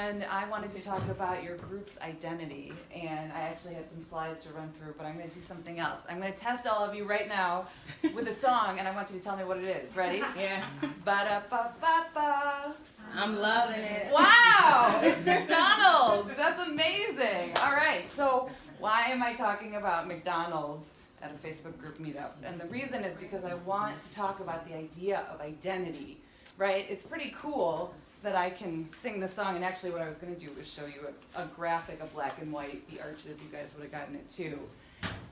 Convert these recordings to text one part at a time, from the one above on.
and I wanted to talk about your group's identity, and I actually had some slides to run through, but I'm going to do something else. I'm going to test all of you right now with a song, and I want you to tell me what it is. Ready? Yeah. Ba-da-ba-ba-ba. I'm loving it. Wow, it's McDonald's. That's amazing. All right, so why am I talking about McDonald's at a Facebook group meetup? And the reason is because I want to talk about the idea of identity, right? It's pretty cool that I can sing the song, and actually what I was going to do was show you a graphic of black and white, the arches. You guys would have gotten it too.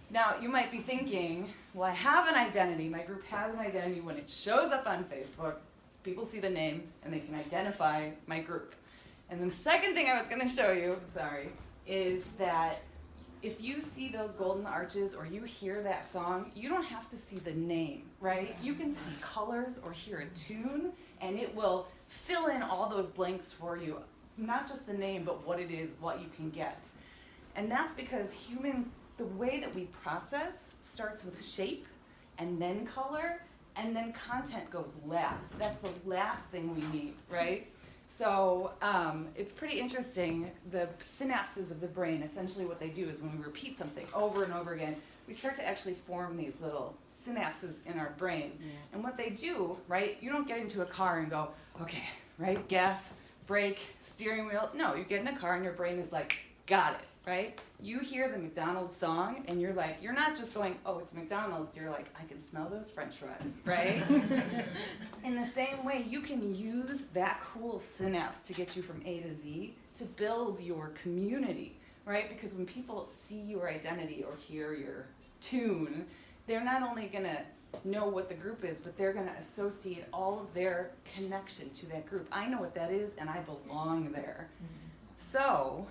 Now, you might be thinking, well, I have an identity. My group has an identity when it shows up on Facebook. People see the name, and they can identify my group. And the second thing I was going to show you, is that if you see those golden arches or you hear that song, you don't have to see the name, right? You can see colors or hear a tune, and it will fill in all those blanks for you, not just the name, but what it is, what you can get. And that's because the way that we process starts with shape, and then color, and then content goes last. That's the last thing we need, right? So it's pretty interesting. The synapses of the brain, essentially what they do is when we repeat something over and over again, we start to actually form these little synapses in our brain. Yeah. And what they do, right, you don't get into a car and go, okay, right, gas, brake, steering wheel. No, you get in a car and your brain is like, got it, right? You hear the McDonald's song and you're like, you're not just going, oh, it's McDonald's. You're like, I can smell those French fries, right? In the same way, you can use that cool synapse to get you from A to Z to build your community, right? Because when people see your identity or hear your tune, they're not only going to know what the group is, but they're going to associate all of their connection to that group. I know what that is, and I belong there. So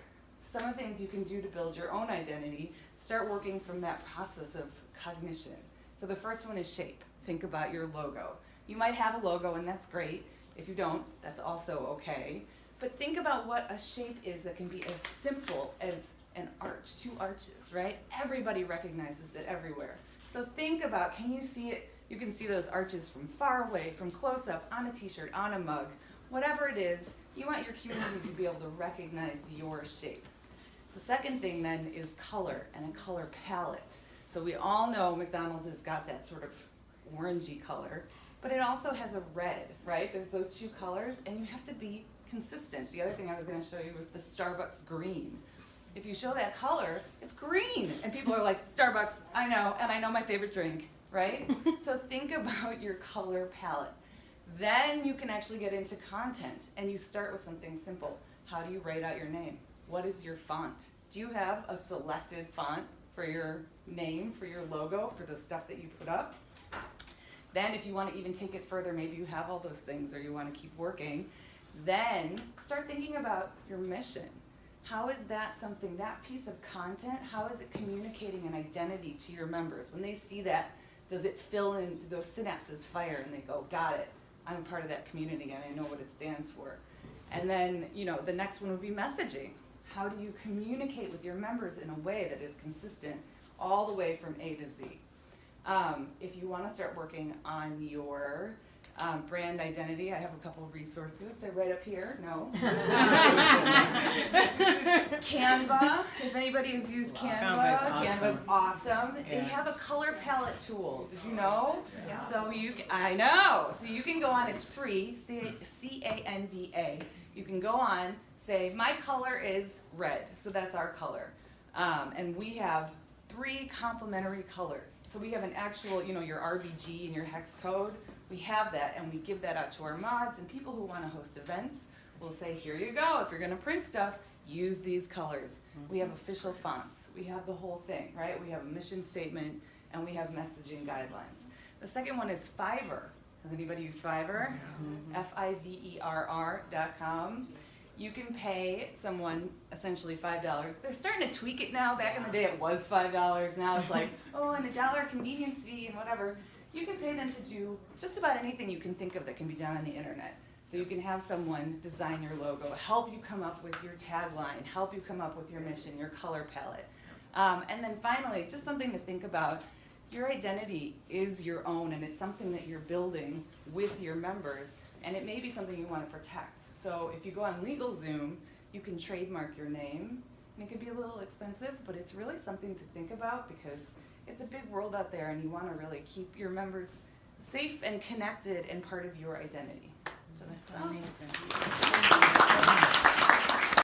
some of the things you can do to build your own identity, start working from that process of cognition. So the first one is shape. Think about your logo. You might have a logo, and that's great. If you don't, that's also okay. But think about what a shape is that can be as simple as an arch, two arches, right? Everybody recognizes it everywhere. So think about, can you see it? You can see those arches from far away, from close up, on a t-shirt, on a mug, whatever it is. You want your community to be able to recognize your shape. The second thing then is color and a color palette. So we all know McDonald's has got that sort of orangey color, but it also has a red, right? There's those two colors, and you have to be consistent. The other thing I was going to show you was the Starbucks green. If you show that color, it's green. And people are like, Starbucks, I know, and I know my favorite drink, right? So think about your color palette. Then you can actually get into content, and you start with something simple. How do you write out your name? What is your font? Do you have a selected font for your name, for your logo, for the stuff that you put up? Then if you want to even take it further, maybe you have all those things or you want to keep working, then start thinking about your mission. How is that something, that piece of content, how is it communicating an identity to your members? When they see that, does it fill in, do those synapses fire and they go, got it, I'm a part of that community and I know what it stands for. And then, the next one would be messaging. How do you communicate with your members in a way that is consistent all the way from A to Z? If you want to start working on your brand identity, I have a couple of resources. They're right up here. No. Canva. If anybody has used Canva, Canva's awesome. Yeah. They have a color palette tool. Did you know? Yeah. So I know. So you can go on. It's free. Canva. You can go on. Say my color is red. So that's our color. And we have 3 complementary colors. So we have an actual, your RBG and your hex code. We have that, and we give that out to our mods, and people who want to host events will say, here you go. If you're going to print stuff, use these colors. Mm-hmm. We have official fonts. We have the whole thing, right? We have a mission statement, and we have messaging guidelines. The second one is Fiverr. Has anybody used Fiverr? Mm-hmm. Fiverr.com. You can pay someone essentially $5. They're starting to tweak it now. Back in the day, it was $5. Now it's like, and $1 convenience fee and whatever. You can pay them to do just about anything you can think of that can be done on the internet. So you can have someone design your logo, help you come up with your tagline, help you come up with your mission, your color palette. And then finally, just something to think about, your identity is your own, and it's something that you're building with your members, and it may be something you want to protect. So if you go on LegalZoom, You can trademark your name, and it could be a little expensive, but it's really something to think about because it's a big world out there, and you want to really keep your members safe and connected and part of your identity. So that's Amazing.